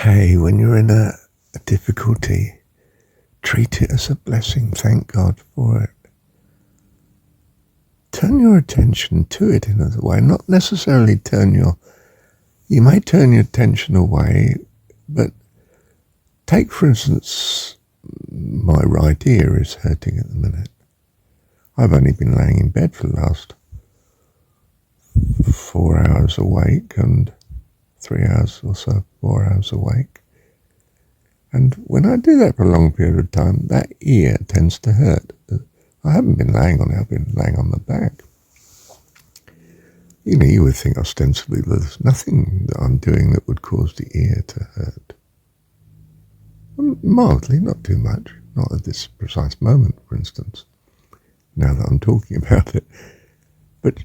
Hey, when you're in a difficulty, treat it as a blessing. Thank God for it. Turn your attention to it in a way, not necessarily you may turn your attention away, but take, for instance, my right ear is hurting at the minute. I've only been laying in bed for the last 4 hours awake and 3 hours or so, 4 hours awake. And when I do that for a long period of time, that ear tends to hurt. I haven't been laying on it, I've been laying on my back. You would think ostensibly there's nothing that I'm doing that would cause the ear to hurt. Mildly, not too much. Not at this precise moment, for instance, now that I'm talking about it. But,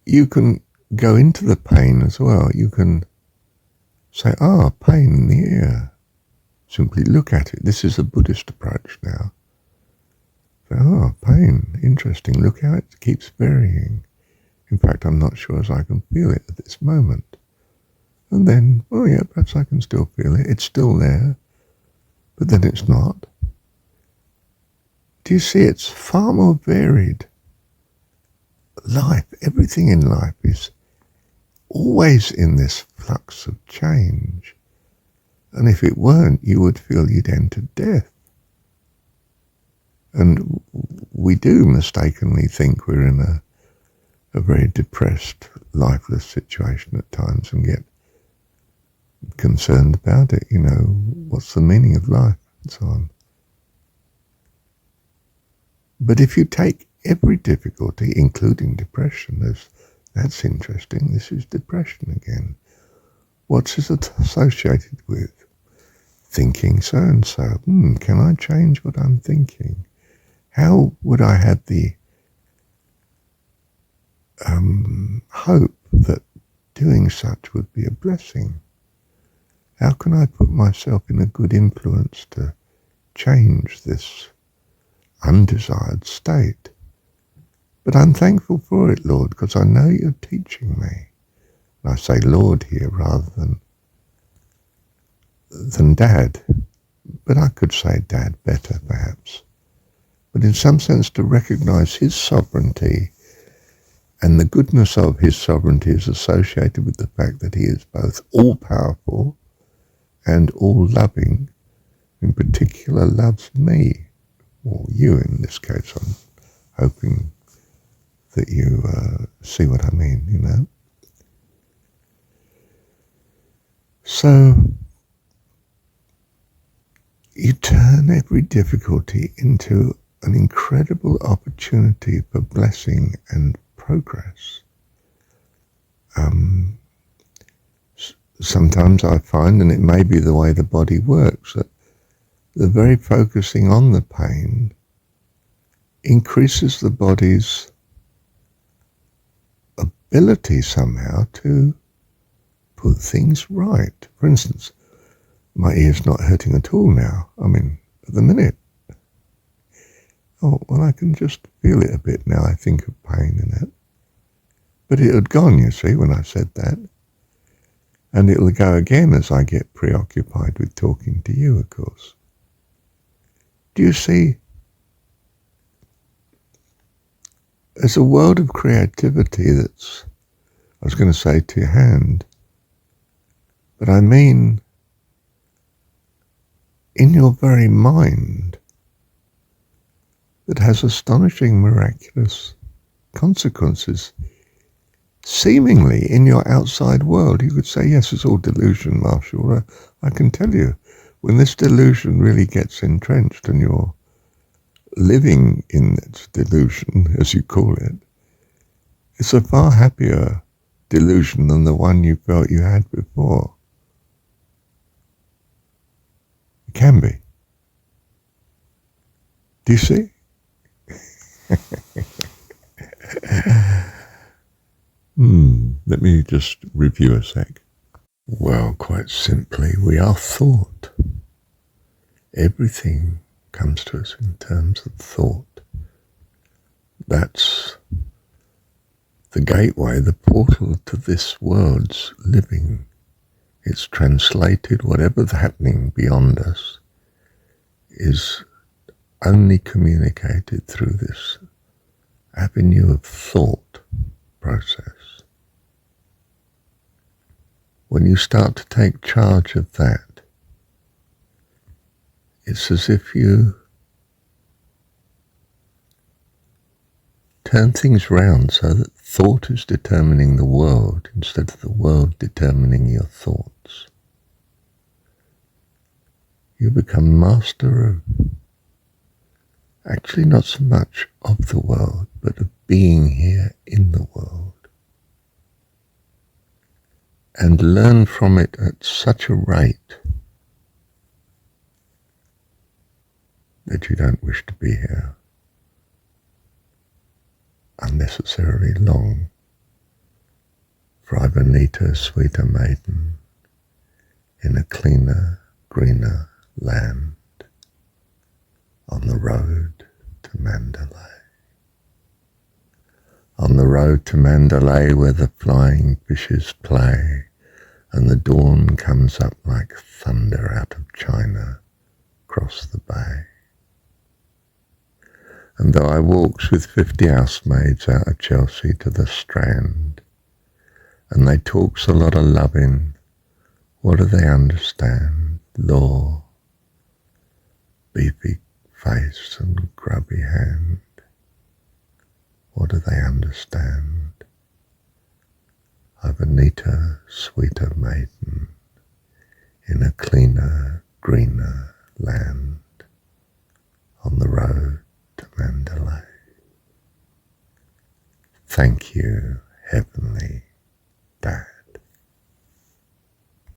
you can go into the pain as well. You can say, pain in the ear. Simply look at it. This is a Buddhist approach now. So, pain, interesting. Look how it keeps varying. In fact, I'm not sure as I can feel it at this moment. And then, perhaps I can still feel it. It's still there, but then it's not. Do you see, it's far more varied. Life, everything in life is always in this flux of change. And if it weren't, you would feel you'd entered death. And we do mistakenly think we're in a very depressed, lifeless situation at times and get concerned about it. What's the meaning of life and so on. But if you take every difficulty, including depression, that's interesting. This is depression again. What's it associated with? Thinking so and so. Can I change what I'm thinking? How would I have the hope that doing such would be a blessing? How can I put myself in a good influence to change this undesired state? But I'm thankful for it, Lord, because I know you're teaching me. And I say Lord here rather than Dad. But I could say Dad better, perhaps. But in some sense to recognize his sovereignty, and the goodness of his sovereignty is associated with the fact that he is both all-powerful and all-loving. In particular, loves me, or you in this case. I'm hoping that you see what I mean, So, you turn every difficulty into an incredible opportunity for blessing and progress. Sometimes I find, and it may be the way the body works, that the very focusing on the pain increases the body's ability somehow to put things right. For instance, my ear's not hurting at all now. At the minute. I can just feel it a bit now. I think of pain in it. But it had gone, you see, when I said that. And it'll go again as I get preoccupied with talking to you, of course. Do you see? There's a world of creativity that's, I was going to say, to hand. But I mean, in your very mind, that has astonishing, miraculous consequences. Seemingly in your outside world, you could say, yes, it's all delusion, Marshall. I can tell you, when this delusion really gets entrenched and you're living in its delusion, as you call it, it's a far happier delusion than the one you felt you had before. It can be. Do you see? Let me just review a sec. Well, quite simply, we are thought. Everything comes to us in terms of thought. That's the gateway, the portal to this world's living It's translated, whatever's happening beyond us is only communicated through this avenue of thought process. When you start to take charge of that, it's as if you turn things round so that thought is determining the world instead of the world determining your thoughts. You become master of, actually not so much of the world, but of being here in the world. And learn from it at such a rate that you don't wish to be here unnecessarily long. For I've a neater, sweeter maiden in a cleaner, greener land on the road to Mandalay. On the road to Mandalay where the flying fishes play and the dawn comes up like thunder out of China across the bay. And though I walks with 50 housemaids out of Chelsea to the Strand, and they talks a lot of loving, what do they understand? Law, beefy face and grubby hand. What do they understand? I've a neater, sweeter maiden in a cleaner, greener land on the road to Mandalay. Thank you, Heavenly Dad.